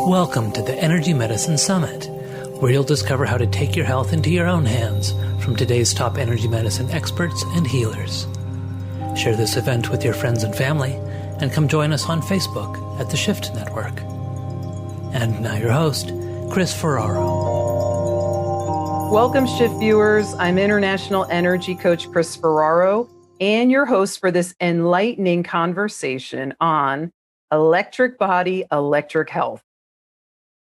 Welcome to the Energy Medicine Summit, where you'll discover how to take your health into your own hands from today's top energy medicine experts and healers. Share this event with your friends and family, and come join us on Facebook at the Shift Network. And now your host, Chris Ferraro. Welcome, Shift viewers. I'm International Energy Coach Chris Ferraro, and your host for this enlightening conversation on electric body, electric health.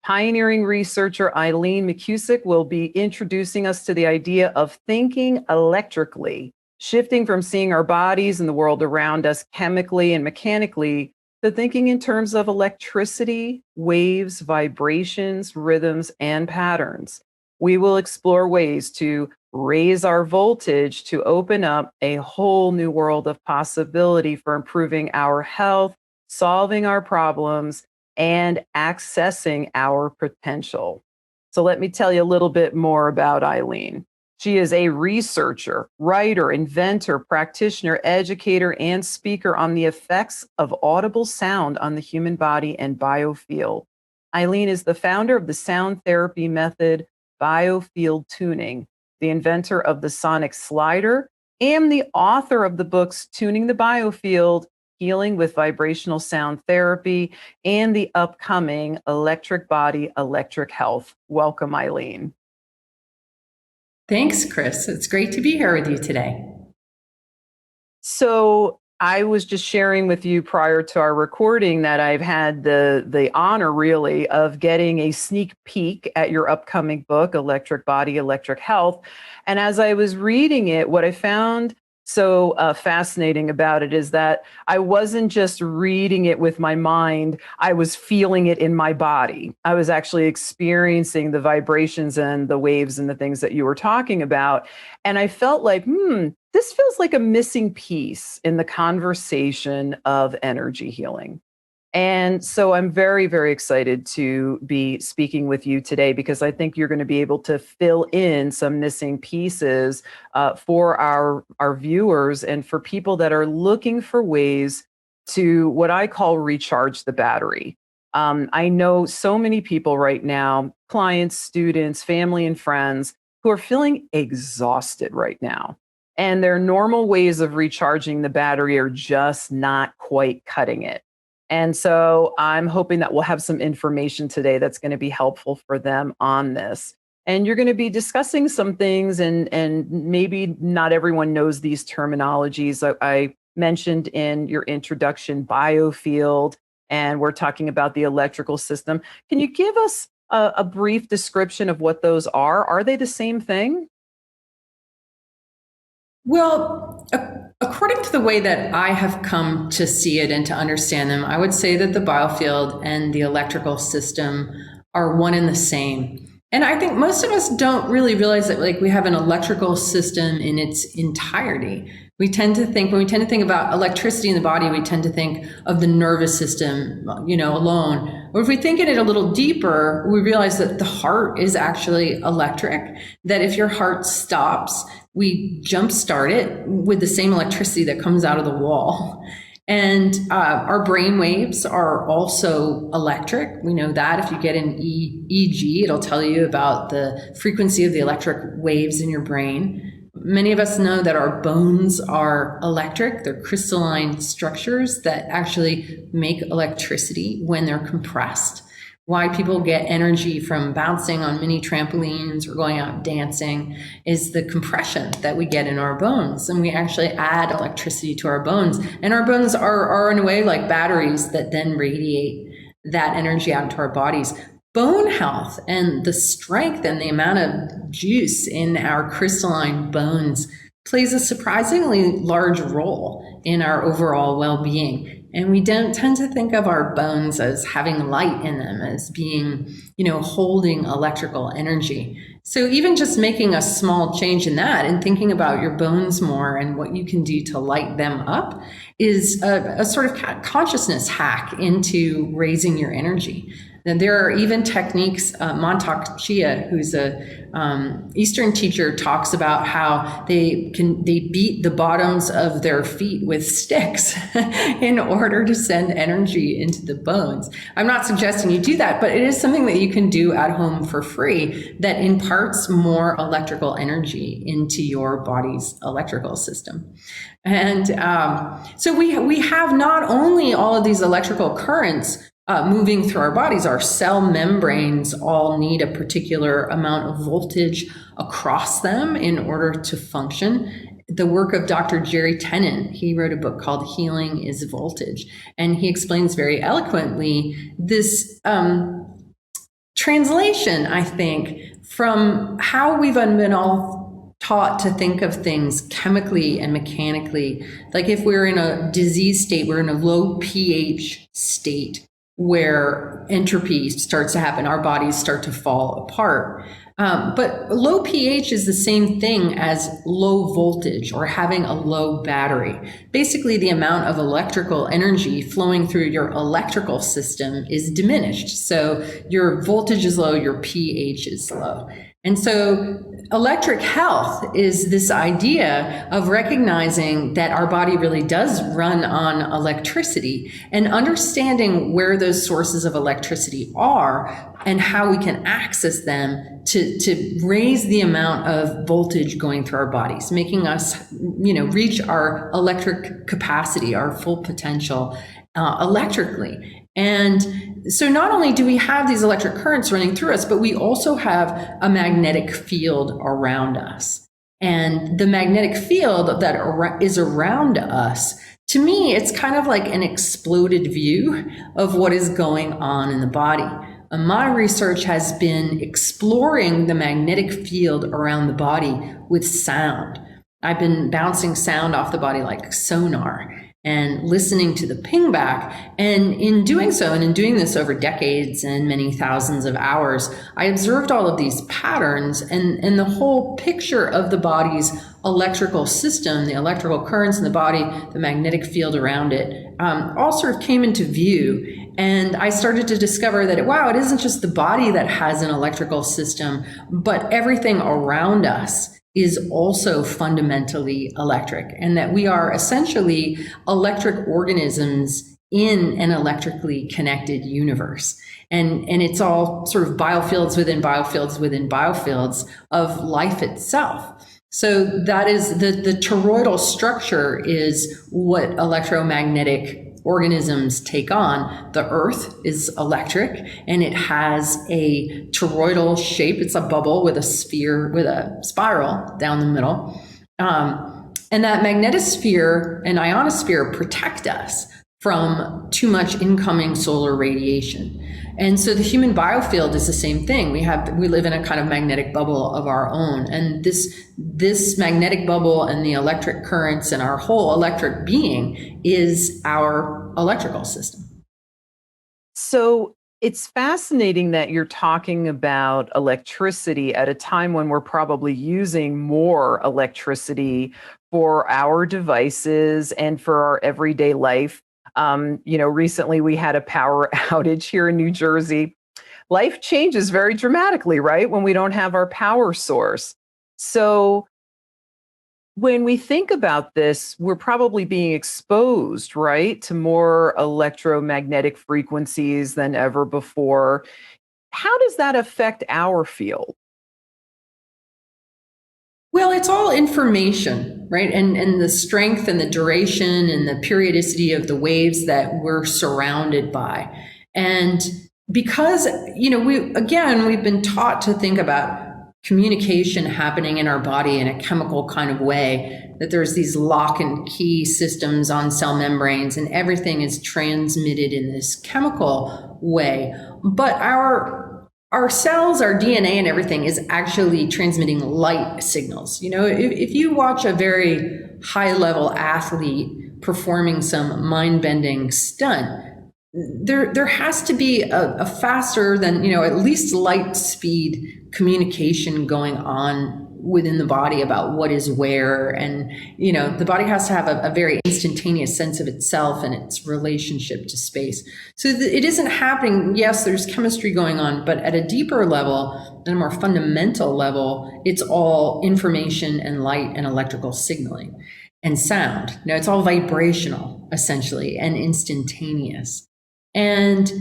Pioneering researcher Eileen McKusick will be introducing us to the idea of thinking electrically, shifting from seeing our bodies and the world around us chemically and mechanically to thinking in terms of electricity, waves, vibrations, rhythms, and patterns. We will explore ways to raise our voltage to open up a whole new world of possibility for improving our health, solving our problems, and accessing our potential. So let me tell you a little bit more about Eileen. She is a researcher, writer, inventor, practitioner, educator, and speaker on the effects of audible sound on the human body and Biofield. Eileen is the founder of the sound therapy method, Biofield tuning, the inventor of the sonic slider, and the author of the books Tuning the Biofield, Healing with Vibrational Sound Therapy, and the upcoming Electric Body, Electric Health. Welcome, Eileen. Thanks, Chris. It's great to be here with you today. So I was just sharing with you prior to our recording that I've had the honor, really, of getting a sneak peek at your upcoming book, Electric Body, Electric Health. And as I was reading it, what I found so fascinating about it is that I wasn't just reading it with my mind, I was feeling it in my body. I was actually experiencing the vibrations and the waves and the things that you were talking about. And I felt like, this feels like a missing piece in the conversation of energy healing. And so I'm very, very excited to be speaking with you today because I think you're going to be able to fill in some missing pieces for our viewers and for people that are looking for ways to what I call recharge the battery. I know so many people right now, clients, students, family, and friends who are feeling exhausted right now. And their normal ways of recharging the battery are just not quite cutting it. And so I'm hoping that we'll have some information today that's going to be helpful for them on this. And you're going to be discussing some things, and maybe not everyone knows these terminologies. I mentioned in your introduction, Biofield, and we're talking about the electrical system. Can you give us a brief description of what those are? Are they the same thing? Well, according to the way that I have come to see it and to understand them, I would say that the biofield and the electrical system are one and the same. And I think most of us don't really realize that we have an electrical system in its entirety. When we tend to think about electricity in the body, we tend to think of the nervous system, alone. Or if we think in it a little deeper, we realize that the heart is actually electric, that if your heart stops, we jumpstart it with the same electricity that comes out of the wall. And our brain waves are also electric. We know that if you get an EEG, it'll tell you about the frequency of the electric waves in your brain. Many of us know that our bones are electric. They're crystalline structures that actually make electricity when they're compressed. Why people get energy from bouncing on mini trampolines or going out dancing is the compression that we get in our bones. And we actually add electricity to our bones. And our bones are in a way like batteries that then radiate that energy out into our bodies. Bone health and the strength and the amount of juice in our crystalline bones plays a surprisingly large role in our overall well-being. And we don't tend to think of our bones as having light in them, as being, holding electrical energy. So even just making a small change in that and thinking about your bones more and what you can do to light them up is a sort of consciousness hack into raising your energy. And there are even techniques, Montauk Chia, who's a Eastern teacher, talks about how they beat the bottoms of their feet with sticks in order to send energy into the bones. I'm not suggesting you do that, but it is something that you can do at home for free that imparts more electrical energy into your body's electrical system. And so we have not only all of these electrical currents moving through our bodies, our cell membranes all need a particular amount of voltage across them in order to function. The work of Dr. Jerry Tennant, he wrote a book called Healing is Voltage, and he explains very eloquently this translation, I think, from how we've been all taught to think of things chemically and mechanically. Like if we're in a disease state, we're in a low pH state, where entropy starts to happen, our bodies start to fall apart. But low pH is the same thing as low voltage or having a low battery. Basically, the amount of electrical energy flowing through your electrical system is diminished. So your voltage is low, your pH is low. And so electric health is this idea of recognizing that our body really does run on electricity and understanding where those sources of electricity are and how we can access them to raise the amount of voltage going through our bodies, making us, reach our electric capacity, our full potential electrically. And so not only do we have these electric currents running through us, but we also have a magnetic field around us. And the magnetic field that is around us, to me, it's kind of like an exploded view of what is going on in the body. My research has been exploring the magnetic field around the body with sound. I've been bouncing sound off the body like sonar and listening to the ping back. And in doing so, and in doing this over decades and many thousands of hours, I observed all of these patterns and the whole picture of the body's electrical system, the electrical currents in the body, the magnetic field around it, all sort of came into view. And I started to discover that, wow, it isn't just the body that has an electrical system, but everything around us is also fundamentally electric, and that we are essentially electric organisms in an electrically connected universe. And it's all sort of biofields within biofields within biofields of life itself. So that is the toroidal structure is what electromagnetic organisms take on. The Earth is electric and it has a toroidal shape. It's a bubble with a sphere, with a spiral down the middle. And that magnetosphere and ionosphere protect us from too much incoming solar radiation. And so the human biofield is the same thing. We live in a kind of magnetic bubble of our own. And this magnetic bubble and the electric currents and our whole electric being is our electrical system. So it's fascinating that you're talking about electricity at a time when we're probably using more electricity for our devices and for our everyday life. Recently we had a power outage here in New Jersey. Life changes very dramatically, right? When we don't have our power source. So when we think about this, we're probably being exposed, right, to more electromagnetic frequencies than ever before. How does that affect our field? Well, it's all information, right? And the strength and the duration and the periodicity of the waves that we're surrounded by. And because, we've been taught to think about communication happening in our body in a chemical kind of way, that there's these lock and key systems on cell membranes and everything is transmitted in this chemical way. But our cells, our DNA and everything is actually transmitting light signals. If you watch a very high level athlete performing some mind-bending stunt, there has to be a faster than, at least light speed communication going on within the body about what is where. And, the body has to have a very instantaneous sense of itself and its relationship to space. So it isn't happening. Yes, there's chemistry going on, but at a deeper level, at a more fundamental level, it's all information and light and electrical signaling and sound. It's all vibrational, essentially, and instantaneous. And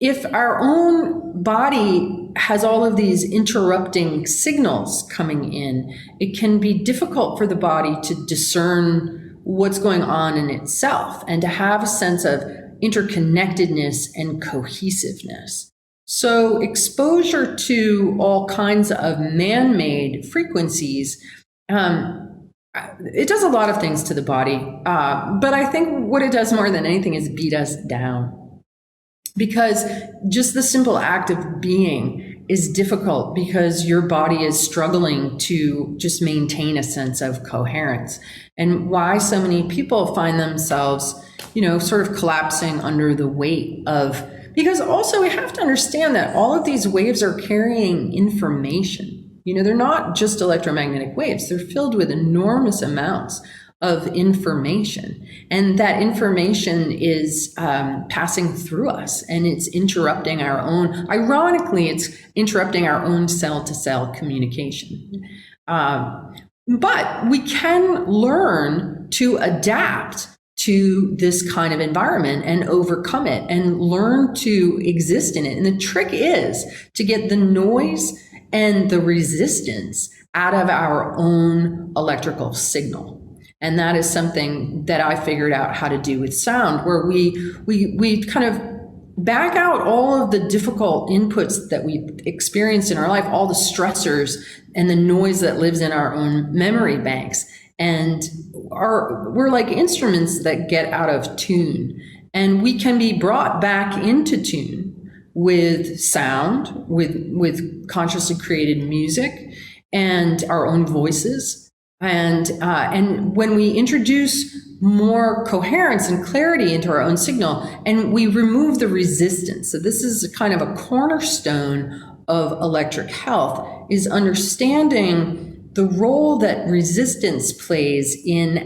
if our own body has all of these interrupting signals coming in, it can be difficult for the body to discern what's going on in itself and to have a sense of interconnectedness and cohesiveness. So exposure to all kinds of man-made frequencies, it does a lot of things to the body. But I think what it does more than anything is beat us down. Because just the simple act of being is difficult because your body is struggling to just maintain a sense of coherence. And why so many people find themselves, sort of collapsing under the weight of, because also we have to understand that all of these waves are carrying information. They're not just electromagnetic waves. They're filled with enormous amounts of information. And that information is passing through us, and it's interrupting our own, ironically, it's interrupting our own cell-to-cell communication. But we can learn to adapt to this kind of environment and overcome it and learn to exist in it. And the trick is to get the noise and the resistance out of our own electrical signal. And that is something that I figured out how to do with sound, where we kind of back out all of the difficult inputs that we experienced in our life, all the stressors and the noise that lives in our own memory banks. And we're like instruments that get out of tune. And we can be brought back into tune with sound, with consciously created music and our own voices. And when we introduce more coherence and clarity into our own signal, and we remove the resistance, so this is kind of a cornerstone of electric health, is understanding the role that resistance plays in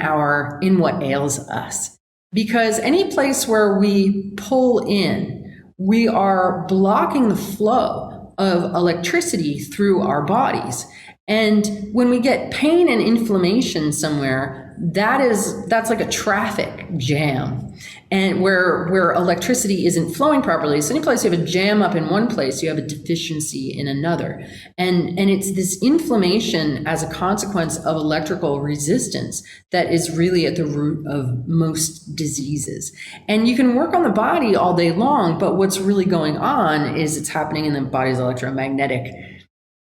what ails us. Because any place where we pull in, we are blocking the flow of electricity through our bodies. And when we get pain and inflammation somewhere, that's like a traffic jam, and where electricity isn't flowing properly. So any place you have a jam up in one place, you have a deficiency in another. And it's this inflammation as a consequence of electrical resistance that is really at the root of most diseases. And you can work on the body all day long, but what's really going on is it's happening in the body's electromagnetic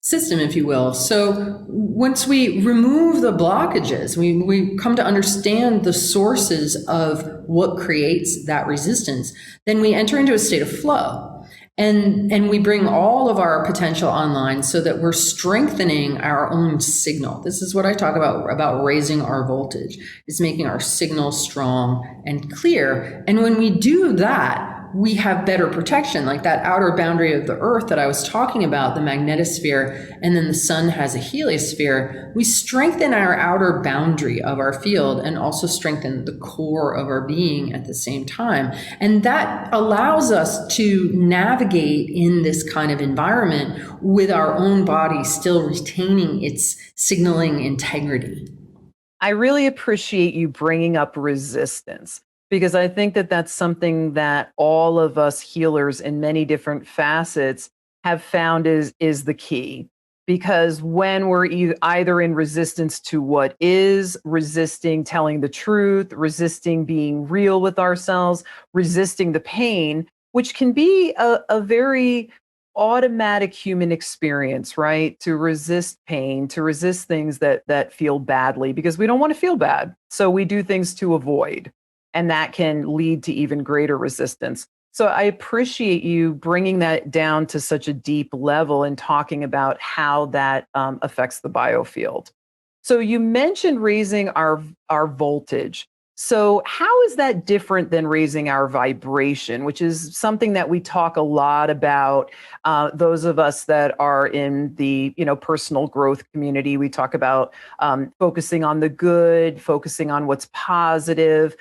system, if you will. So once we remove the blockages, we come to understand the sources of what creates that resistance, then we enter into a state of flow. And we bring all of our potential online so that we're strengthening our own signal. This is what I talk about raising our voltage. It's making our signal strong and clear. And when we do that, we have better protection, like that outer boundary of the earth that I was talking about, the magnetosphere, and then the sun has a heliosphere. We strengthen our outer boundary of our field and also strengthen the core of our being at the same time. And that allows us to navigate in this kind of environment with our own body still retaining its signaling integrity. I really appreciate you bringing up resistance, because I think that that's something that all of us healers in many different facets have found is the key. Because when we're either in resistance to what is, resisting telling the truth, resisting being real with ourselves, resisting the pain, which can be a very automatic human experience, right? To resist pain, to resist things that feel badly, because we don't want to feel bad. So we do things to avoid. And that can lead to even greater resistance. So I appreciate you bringing that down to such a deep level and talking about how that affects the biofield. So you mentioned raising our voltage. So how is that different than raising our vibration, which is something that we talk a lot about? Those of us that are in the personal growth community, we talk about focusing on the good, focusing on what's positive,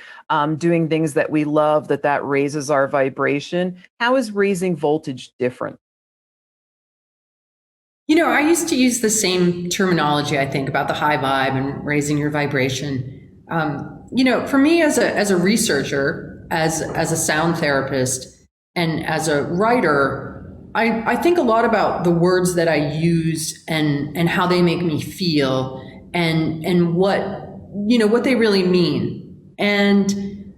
doing things that we love, that raises our vibration. How is raising voltage different? I used to use the same terminology, I think, about the high vibe and raising your vibration. For me as a researcher, as a sound therapist, and as a writer, I think a lot about the words that I use and how they make me feel and what they really mean. And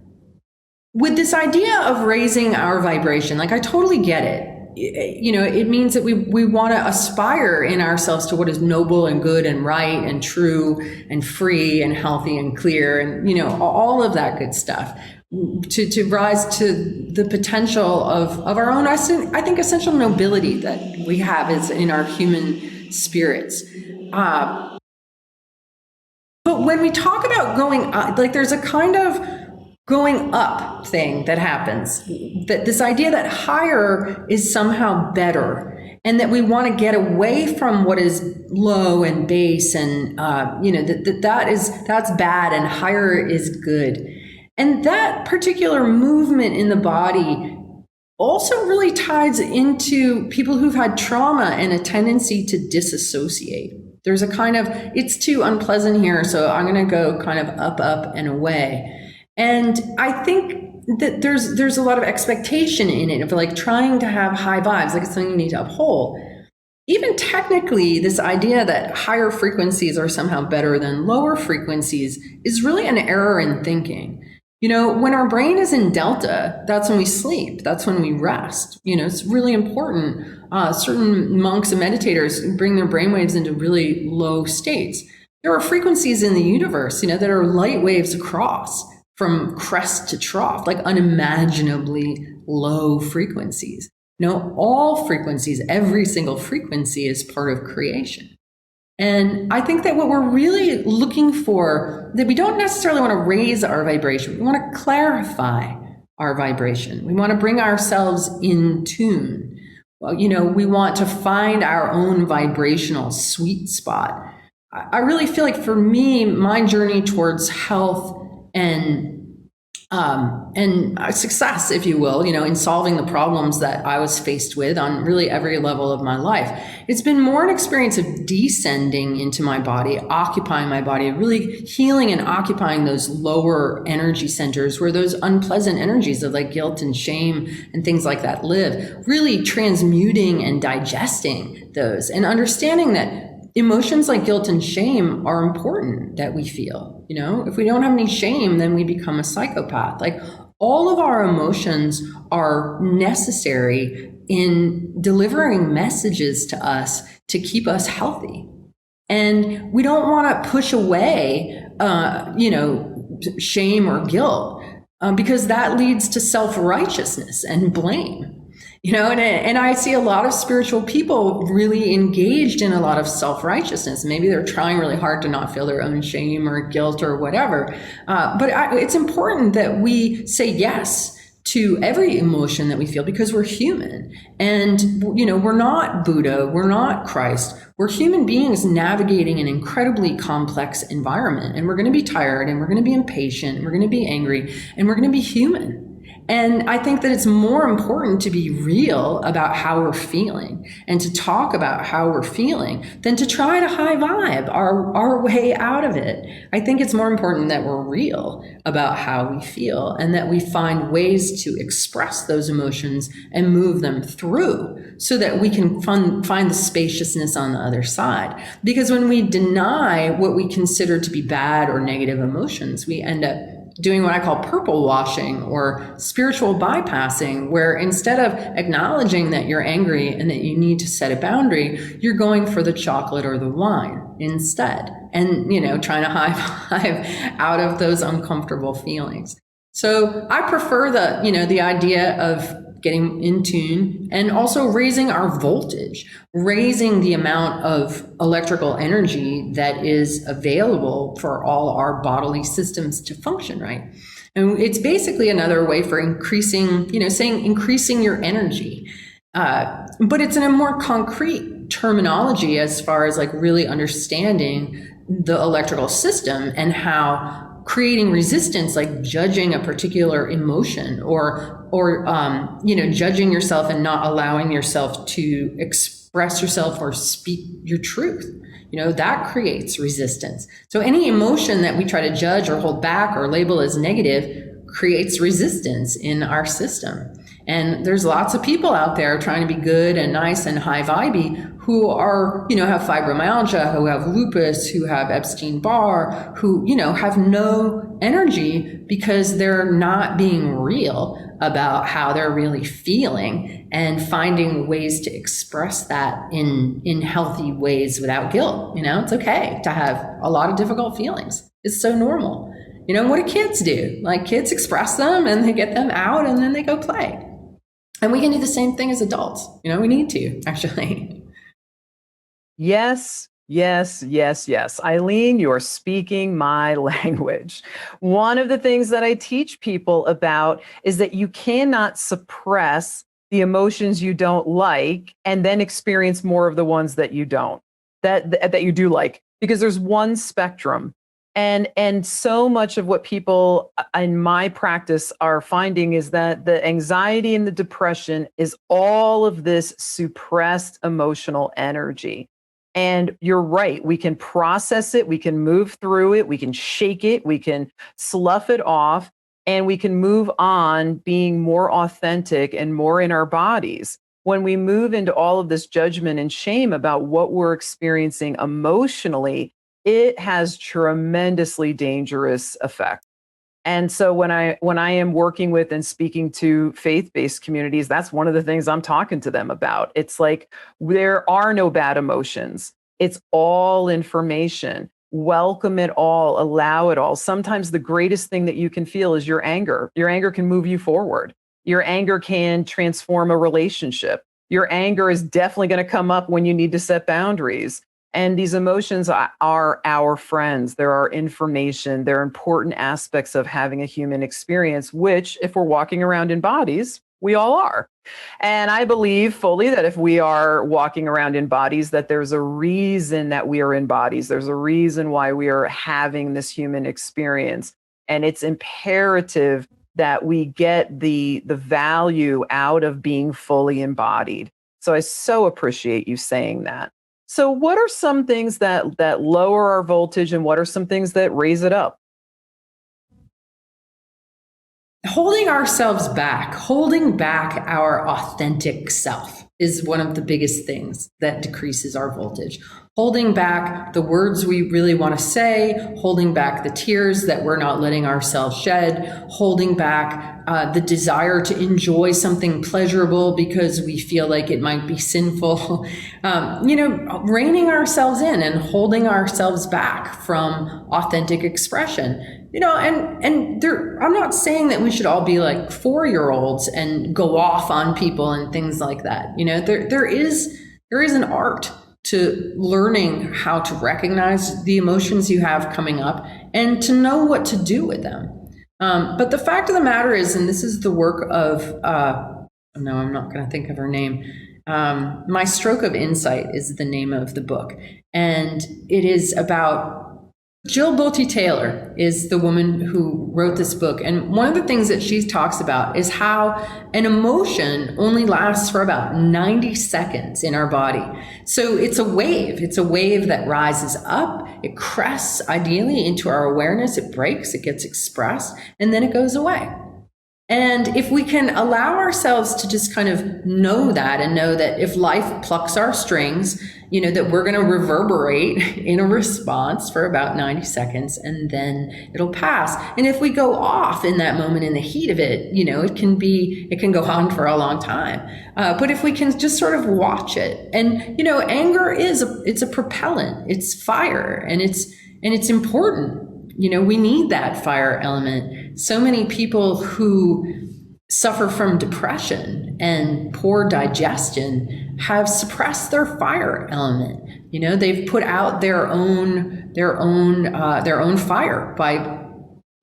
with this idea of raising our vibration, like I totally get it. It means that we want to aspire in ourselves to what is noble and good and right and true and free and healthy and clear and, all of that good stuff to rise to the potential of our own, I think, essential nobility that we have is in our human spirits. But when we talk about going up, like there's a kind of going up thing that happens, that this idea that higher is somehow better and that we want to get away from what is low and base and that's bad and higher is good. And that particular movement in the body also really ties into people who've had trauma and a tendency to disassociate. There's a kind of, it's too unpleasant here, so I'm going to go kind of up and away. And I think that there's a lot of expectation in it of like trying to have high vibes, like it's something you need to uphold. Even technically, this idea that higher frequencies are somehow better than lower frequencies is really an error in thinking. When our brain is in delta, that's when we sleep. That's when we rest. It's really important. Certain monks and meditators bring their brainwaves into really low states. There are frequencies in the universe, that are light waves across from crest to trough, like unimaginably low frequencies. All frequencies, every single frequency is part of creation. And I think that what we're really looking for, that we don't necessarily want to raise our vibration. We want to clarify our vibration. We want to bring ourselves in tune. Well, we want to find our own vibrational sweet spot. I really feel like for me, my journey towards health and success, if you will, in solving the problems that I was faced with on really every level of my life. It's been more an experience of descending into my body, occupying my body, really healing and occupying those lower energy centers where those unpleasant energies of like guilt and shame and things like that live, really transmuting and digesting those and understanding that emotions like guilt and shame are important that we feel. If we don't have any shame, then we become a psychopath. Like all of our emotions are necessary in delivering messages to us to keep us healthy. And we don't want to push away, shame or guilt, because that leads to self-righteousness and blame. And I see a lot of spiritual people really engaged in a lot of self-righteousness. Maybe they're trying really hard to not feel their own shame or guilt or whatever. But it's important that we say yes to every emotion that we feel because we're human. And, we're not Buddha, we're not Christ. We're human beings navigating an incredibly complex environment. And we're going to be tired and we're going to be impatient and we're going to be angry and we're going to be human. And I think that it's more important to be real about how we're feeling and to talk about how we're feeling than to try to high vibe our way out of it. I think it's more important that we're real about how we feel and that we find ways to express those emotions and move them through so that we can find the spaciousness on the other side. Because when we deny what we consider to be bad or negative emotions, we end up doing what I call purple washing or spiritual bypassing, where instead of acknowledging that you're angry and that you need to set a boundary, you're going for the chocolate or the wine instead. And, trying to high five out of those uncomfortable feelings. So I prefer the idea of getting in tune, and also raising our voltage, raising the amount of electrical energy that is available for all our bodily systems to function right. And it's basically another way for increasing, increasing your energy. But it's in a more concrete terminology as far as like really understanding the electrical system and how creating resistance, like judging a particular emotion or judging yourself and not allowing yourself to express yourself or speak your truth, that creates resistance. So any emotion that we try to judge or hold back or label as negative creates resistance in our system. And there's lots of people out there trying to be good and nice and high vibey who are, have fibromyalgia, who have lupus, who have Epstein-Barr, who, have no energy because they're not being real about how they're really feeling and finding ways to express that in healthy ways without guilt. It's okay to have a lot of difficult feelings. It's so normal. What do kids do? Like, kids express them and they get them out and then they go play. And we can do the same thing as adults. We need to, actually. Yes, yes, yes, yes. Eileen, you're speaking my language. One of the things that I teach people about is that you cannot suppress the emotions you don't like and then experience more of the ones that you don't, that you do like, because there's one spectrum. And so much of what people in my practice are finding is that the anxiety and the depression is all of this suppressed emotional energy. And you're right, we can process it, we can move through it, we can shake it, we can slough it off, and we can move on being more authentic and more in our bodies. When we move into all of this judgment and shame about what we're experiencing emotionally, it has tremendously dangerous effect. And so when I am working with and speaking to faith-based communities, that's one of the things I'm talking to them about. It's like, there are no bad emotions. It's all information. Welcome it all, allow it all. Sometimes the greatest thing that you can feel is your anger. Your anger can move you forward. Your anger can transform a relationship. Your anger is definitely going to come up when you need to set boundaries. And these emotions are our friends. They're our information. They're important aspects of having a human experience, which, if we're walking around in bodies, we all are. And I believe fully that if we are walking around in bodies, that there's a reason that we are in bodies. There's a reason why we are having this human experience. And it's imperative that we get the value out of being fully embodied. So I so appreciate you saying that. So what are some things that lower our voltage and what are some things that raise it up? Holding ourselves back, holding back our authentic self is one of the biggest things that decreases our voltage. Holding back the words we really want to say, holding back the tears that we're not letting ourselves shed, holding back the desire to enjoy something pleasurable because we feel like it might be sinful, reining ourselves in and holding ourselves back from authentic expression. I'm not saying that we should all be like 4-year-olds and go off on people and things like that. There is an art to learning how to recognize the emotions you have coming up and to know what to do with them. But the fact of the matter is, and this is the work of, no, I'm not going to think of her name. My Stroke of Insight is the name of the book. And it is about Jill Bolte Taylor is the woman who wrote this book. And one of the things that she talks about is how an emotion only lasts for about 90 seconds in our body. So it's a wave. It's a wave that rises up. It crests ideally into our awareness. It breaks, it gets expressed, and then it goes away. And if we can allow ourselves to just kind of know that and know that if life plucks our strings, that we're going to reverberate in a response for about 90 seconds and then it'll pass. And if we go off in that moment in the heat of it, it can go on for a long time. But if we can just sort of watch it and, anger it's a propellant, it's fire and it's important. We need that fire element. So many people who suffer from depression and poor digestion have suppressed their fire element. You know, they've put out their own fire by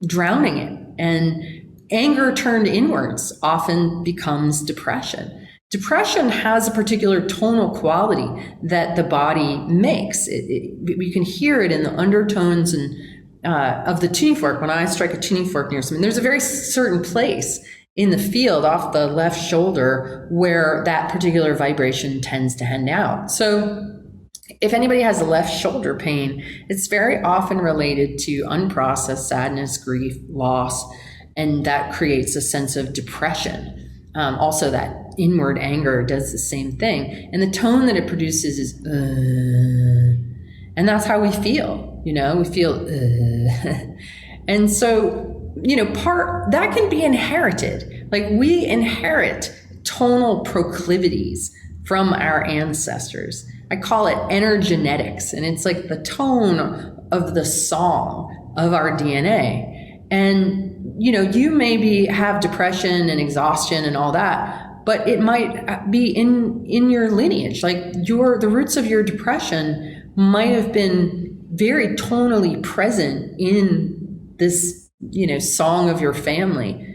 drowning it. And anger turned inwards often becomes depression. Depression has a particular tonal quality that the body makes. You can hear it in the undertones and of the tuning fork. When I strike a tuning fork near something, there's a very certain place in the field off the left shoulder where that particular vibration tends to hand out. So if anybody has a left shoulder pain, it's very often related to unprocessed sadness, grief, loss, and that creates a sense of depression. Also, that inward anger does the same thing. And the tone that it produces is, and that's how we feel, you know, we feel, and so, you know, that can be inherited. Like, we inherit tonal proclivities from our ancestors. I call it energenetics, and it's like the tone of the song of our DNA. And, you know, you maybe have depression and exhaustion and all that, but it might be in your lineage. Like, the roots of your depression might have been very tonally present in this, you know, song of your family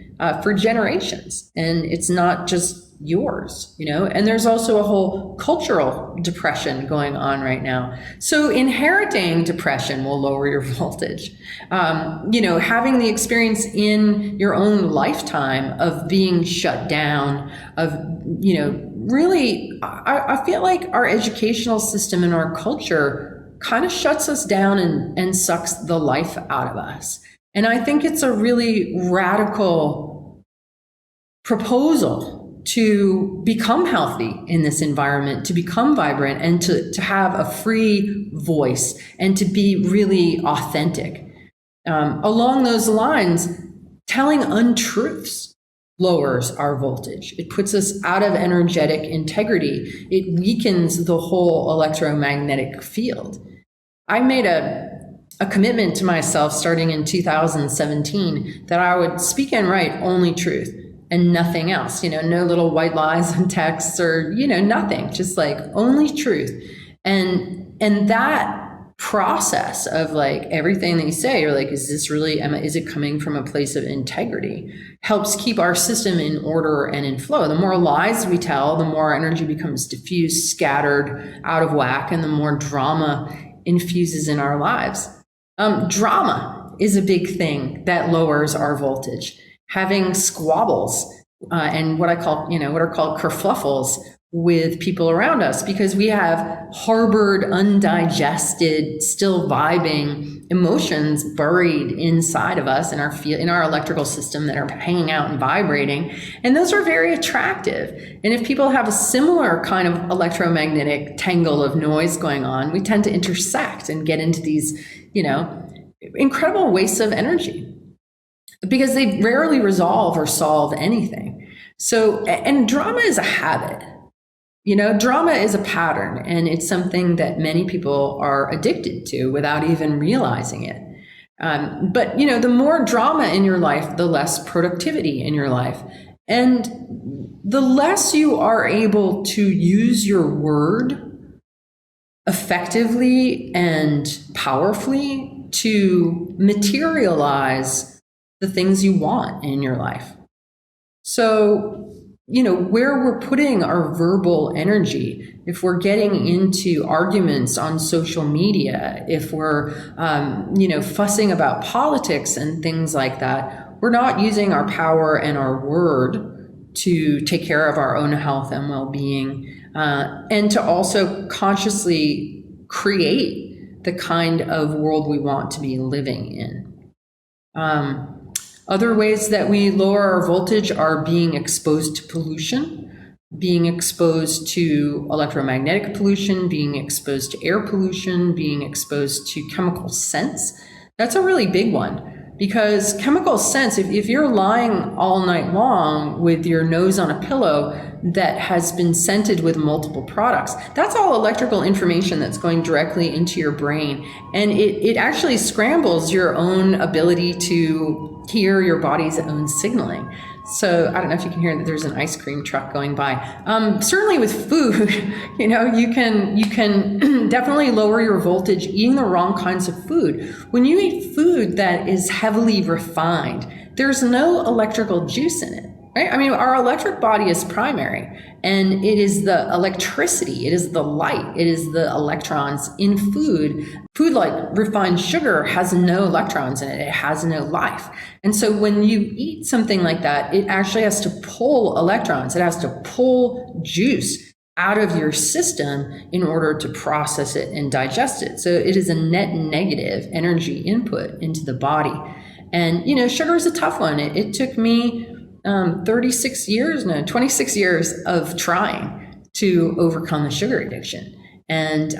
for generations. And it's not just yours, you know, and there's also a whole cultural depression going on right now. So inheriting depression will lower your voltage. You know, having the experience in your own lifetime of being shut down, of, you know, really, I feel like our educational system and our culture kind of shuts us down and sucks the life out of us. And I think it's a really radical proposal to become healthy in this environment, to become vibrant, and to have a free voice and to be really authentic. Along those lines, telling untruths lowers our voltage. It puts us out of energetic integrity. It weakens the whole electromagnetic field. I made a commitment to myself starting in 2017 that I would speak and write only truth and nothing else, you know, no little white lies and texts or, you know, nothing, just like only truth. And that process of like everything that you say, you're like, is this really, is it coming from a place of integrity? Helps keep our system in order and in flow. The more lies we tell, the more energy becomes diffused, scattered, out of whack, and the more drama infuses in our lives. Drama is a big thing that lowers our voltage. Having squabbles and what are called kerfluffles with people around us, because we have harbored, undigested, still vibing emotions buried inside of us in our electrical system that are hanging out and vibrating. And those are very attractive. And if people have a similar kind of electromagnetic tangle of noise going on, we tend to intersect and get into these, you know, incredible wastes of energy, because they rarely resolve or solve anything. So, and drama is a habit. You know, drama is a pattern, and it's something that many people are addicted to without even realizing it. But, you know, the more drama in your life, the less productivity in your life. And the less you are able to use your word effectively and powerfully to materialize the things you want in your life. So, you know, where we're putting our verbal energy, if we're getting into arguments on social media, if we're, you know, fussing about politics and things like that, we're not using our power and our word to take care of our own health and well-being, and to also consciously create the kind of world we want to be living in. Other ways that we lower our voltage are being exposed to pollution, being exposed to electromagnetic pollution, being exposed to air pollution, being exposed to chemical scents. That's a really big one, because chemical scents, if you're lying all night long with your nose on a pillow that has been scented with multiple products, that's all electrical information that's going directly into your brain. And it actually scrambles your own ability to hear your body's own signaling. So I don't know if you can hear that there's an ice cream truck going by. Certainly with food, you know, you can definitely lower your voltage eating the wrong kinds of food. When you eat food that is heavily refined, there's no electrical juice in it. Right? I mean, our electric body is primary, and it is the electricity, it is the light, it is the electrons in food. Food like refined sugar has no electrons in it, it has no life. And so when you eat something like that, it actually has to pull electrons, it has to pull juice out of your system in order to process it and digest it. So it is a net negative energy input into the body. And, you know, sugar is a tough one. It took me 26 years of trying to overcome the sugar addiction. And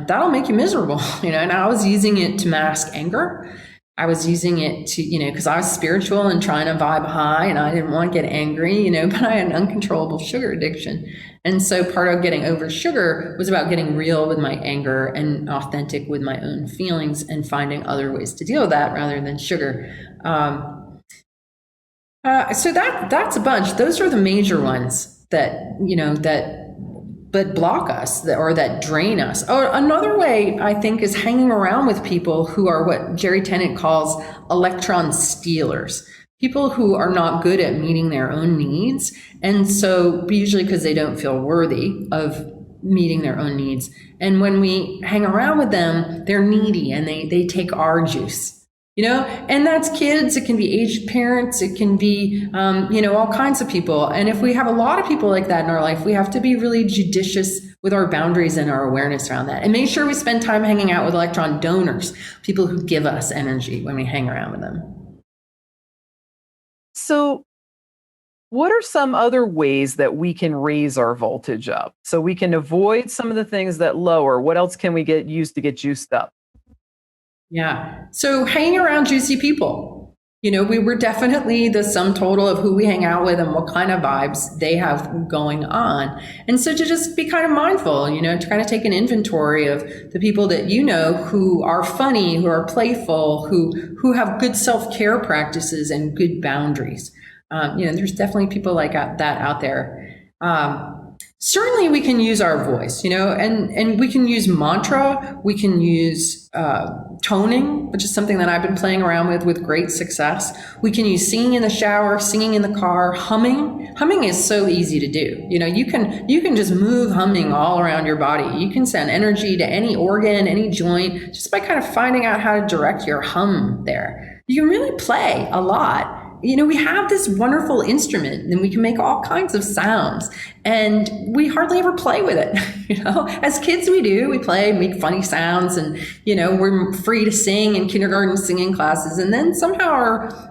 that'll make you miserable, you know, and I was using it to mask anger. I was using it to, you know, because I was spiritual and trying to vibe high and I didn't want to get angry, you know, but I had an uncontrollable sugar addiction. And so part of getting over sugar was about getting real with my anger and authentic with my own feelings and finding other ways to deal with that rather than sugar. So that's a bunch. Those are the major ones that, you know, that block us or that drain us. Or another way I think is hanging around with people who are what Jerry Tennant calls electron stealers. People who are not good at meeting their own needs. And so usually because they don't feel worthy of meeting their own needs. And when we hang around with them, they're needy and they take our juice. You know, and that's kids, it can be aged parents, it can be, you know, all kinds of people. And if we have a lot of people like that in our life, we have to be really judicious with our boundaries and our awareness around that. And make sure we spend time hanging out with electron donors, people who give us energy when we hang around with them. So what are some other ways that we can raise our voltage up so we can avoid some of the things that lower? What else can we use to get juiced up? Yeah. So hanging around juicy people, you know, we're definitely the sum total of who we hang out with and what kind of vibes they have going on. And so to just be kind of mindful, you know, to kind of take an inventory of the people that you know who are funny, who are playful, who have good self-care practices and good boundaries. You know, there's definitely people like that out there. Certainly we can use our voice, you know, and we can use mantra, we can use toning, which is something that I've been playing around with great success. We can use singing in the shower, singing in the car, humming. Humming is so easy to do. You know, you can just move humming all around your body. You can send energy to any organ, any joint, just by kind of finding out how to direct your hum there. You can really play a lot. You know, we have this wonderful instrument and we can make all kinds of sounds and we hardly ever play with it. You know, as kids we do, we play, make funny sounds and, you know, we're free to sing in kindergarten singing classes. And then somehow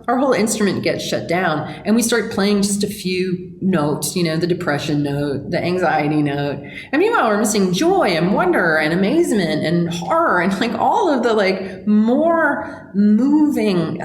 our whole instrument gets shut down and we start playing just a few notes, you know, the depression note, the anxiety note. And meanwhile, we're missing joy and wonder and amazement and horror and like all of the like more moving,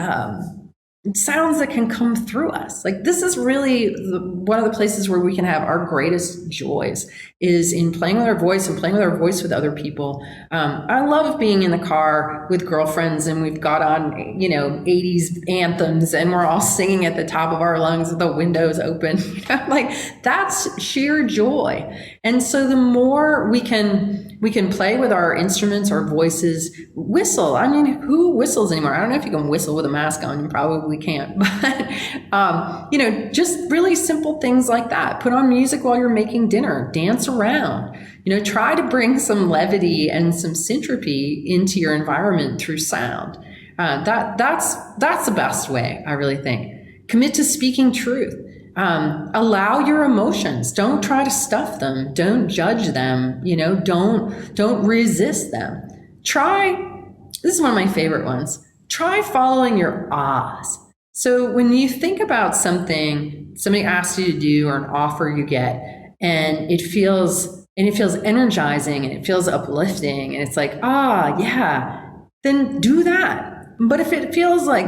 sounds that can come through us. Like this is really one of the places where we can have our greatest joys is in playing with our voice and playing with our voice with other people. I love being in the car with girlfriends and we've got on, you know, 80s anthems and we're all singing at the top of our lungs with the windows open. You know, like that's sheer joy. And so the more we can play with our instruments, our voices, whistle. I mean, who whistles anymore? I don't know if you can whistle with a mask on. You probably can't. But, you know, just really simple things like that. Put on music while you're making dinner. Dance around. You know, try to bring some levity and some syntropy into your environment through sound. That's the best way, I really think. Commit to speaking truth. Allow your emotions. Don't try to stuff them. Don't judge them. You know, don't resist them. This is one of my favorite ones. Try following your ahs. So when you think about something somebody asks you to do or an offer you get, and it feels energizing and it feels uplifting and it's like, yeah, then do that. But if it feels like,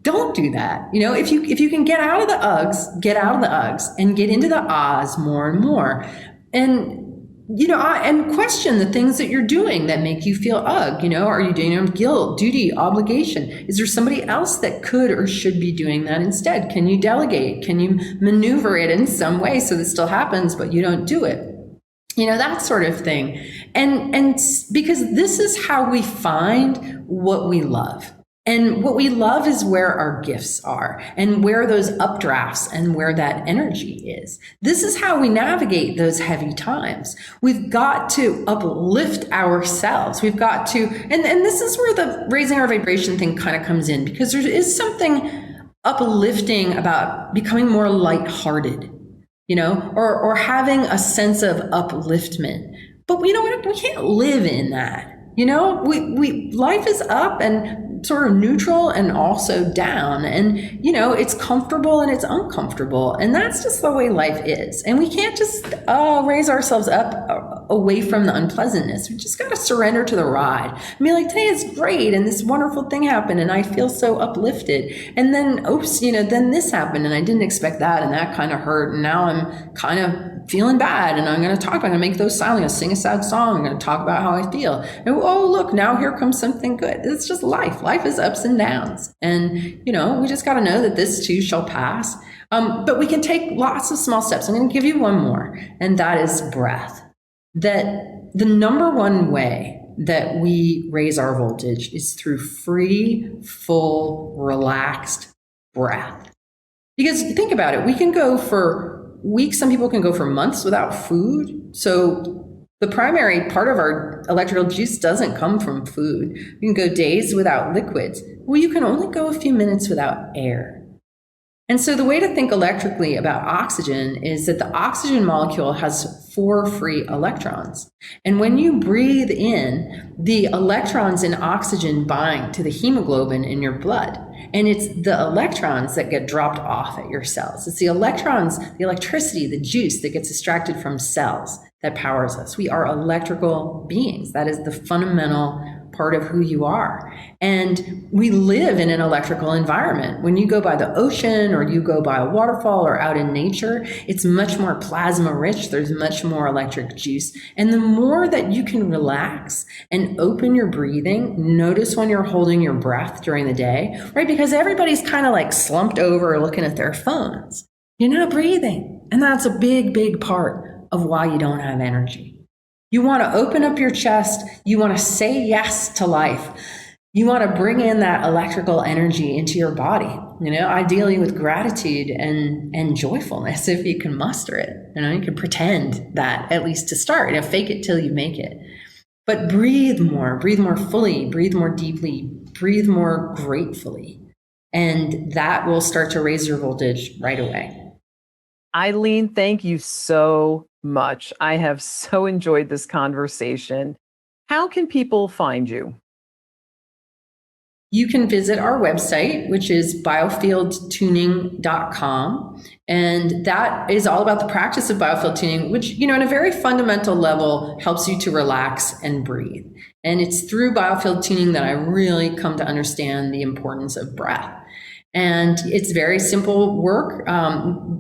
don't do that. You know, if you can get out of the ughs and get into the ahs more and more. And and question the things that you're doing that make you feel ugh. Are you doing it with guilt, duty, obligation? Is there somebody else that could or should be doing that instead? Can you delegate? Can you maneuver it in some way so that it still happens, but you don't do it? That sort of thing. And because this is how we find what we love. And what we love is where our gifts are and where those updrafts and where that energy is. This is how we navigate those heavy times. We've got to uplift ourselves. We've got to, and this is where the raising our vibration thing kind of comes in, because there is something uplifting about becoming more lighthearted, or having a sense of upliftment. But we can't live in that. Life is up and sort of neutral and also down. And, it's comfortable and it's uncomfortable. And that's just the way life is. And we can't just raise ourselves up away from the unpleasantness. We just got to surrender to the ride. I mean, like, today is great and this wonderful thing happened and I feel so uplifted. And then, then this happened and I didn't expect that and that kind of hurt. And now I'm kind of feeling bad and I'm going to make those silent. I'm going to sing a sad song. I'm going to talk about how I feel. And oh, look, now here comes something good. It's just life. Life is ups and downs. And, we just got to know that this too shall pass. But we can take lots of small steps. I'm going to give you one more, and that is breath. That the number one way that we raise our voltage is through free, full, relaxed breath. Because think about it. We can go for weeks. Some people can go for months without food. So the primary part of our electrical juice doesn't come from food. You can go days without liquids. Well, you can only go a few minutes without air. And so the way to think electrically about oxygen is that the oxygen molecule has 4 free electrons. And when you breathe in, the electrons in oxygen bind to the hemoglobin in your blood. And it's the electrons that get dropped off at your cells. It's the electrons, the electricity, the juice that gets extracted from cells that powers us. We are electrical beings. That is the fundamental part of who you are. And we live in an electrical environment. When you go by the ocean or you go by a waterfall or out in nature, it's much more plasma rich. There's much more electric juice. And the more that you can relax and open your breathing, notice when you're holding your breath during the day, right? Because everybody's kind of like slumped over looking at their phones. You're not breathing. And that's a big, big part of why you don't have energy. You want to open up your chest. You want to say yes to life. You want to bring in that electrical energy into your body, ideally with gratitude and joyfulness if you can muster it. You can pretend that at least to start, fake it till you make it. But breathe more fully, breathe more deeply, breathe more gratefully. And that will start to raise your voltage right away. Eileen, thank you so much. I have so enjoyed this conversation. How can people find you? You can visit our website, which is biofieldtuning.com. And that is all about the practice of biofield tuning, which, in a very fundamental level, helps you to relax and breathe. And it's through biofield tuning that I really come to understand the importance of breath. And it's very simple work.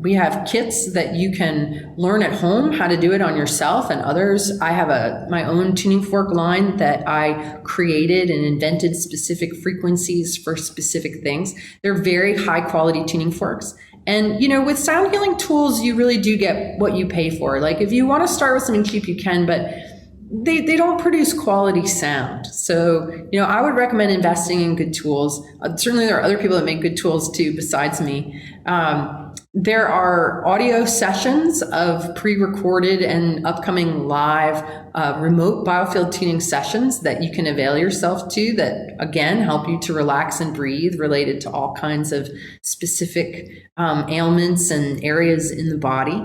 We have kits that you can learn at home how to do it on yourself and others. I have my own tuning fork line that I created and invented specific frequencies for specific things. They're very high quality tuning forks. And, with sound healing tools, you really do get what you pay for. Like if you want to start with something cheap, you can, but they don't produce quality sound. So, I would recommend investing in good tools. Certainly there are other people that make good tools too, besides me. There are audio sessions of pre-recorded and upcoming live remote biofield tuning sessions that you can avail yourself to that, again, help you to relax and breathe related to all kinds of specific ailments and areas in the body.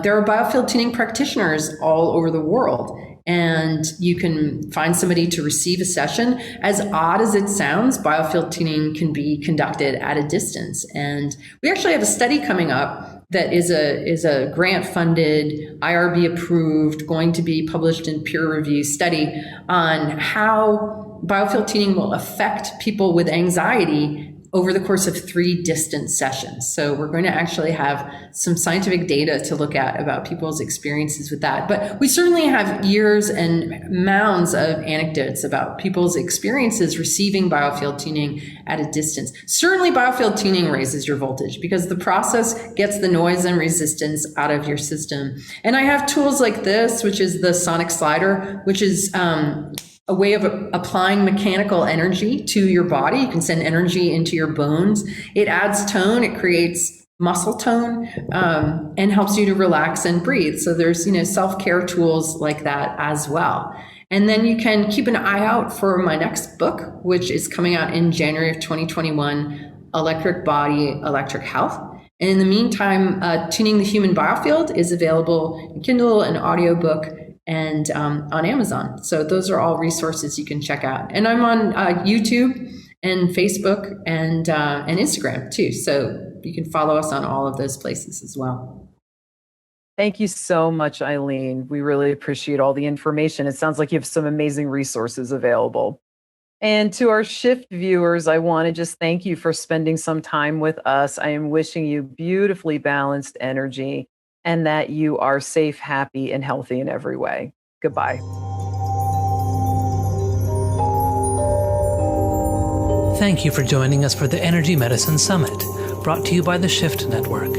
There are biofield tuning practitioners all over the world. And you can find somebody to receive a session. As odd as it sounds, biofield tuning can be conducted at a distance. And we actually have a study coming up that is a grant-funded, IRB-approved, going to be published in peer-reviewed study on how biofield tuning will affect people with anxiety over the course of 3 distance sessions. So we're going to actually have some scientific data to look at about people's experiences with that. But we certainly have years and mounds of anecdotes about people's experiences receiving biofield tuning at a distance. Certainly biofield tuning raises your voltage because the process gets the noise and resistance out of your system. And I have tools like this, which is the sonic slider, which is a way of applying mechanical energy to your body. You can send energy into your bones. It adds tone. It creates muscle tone, and helps you to relax and breathe. So there's, self-care tools like that as well. And then you can keep an eye out for my next book, which is coming out in January of 2021, Electric Body, Electric Health. And in the meantime, Tuning the Human Biofield is available in Kindle and audiobook and on Amazon. So those are all resources you can check out. And I'm on YouTube and Facebook and Instagram too. So you can follow us on all of those places as well. Thank you so much, Eileen. We really appreciate all the information. It sounds like you have some amazing resources available. And to our Shift viewers, I want to just thank you for spending some time with us. I am wishing you beautifully balanced energy, and that you are safe, happy, and healthy in every way. Goodbye. Thank you for joining us for the Energy Medicine Summit, brought to you by the Shift Network.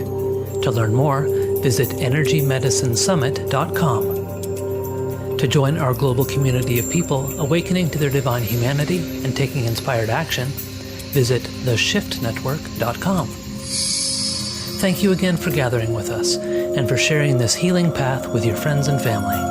To learn more, visit energymedicinesummit.com. To join our global community of people awakening to their divine humanity and taking inspired action, visit theshiftnetwork.com. Thank you again for gathering with us and for sharing this healing path with your friends and family.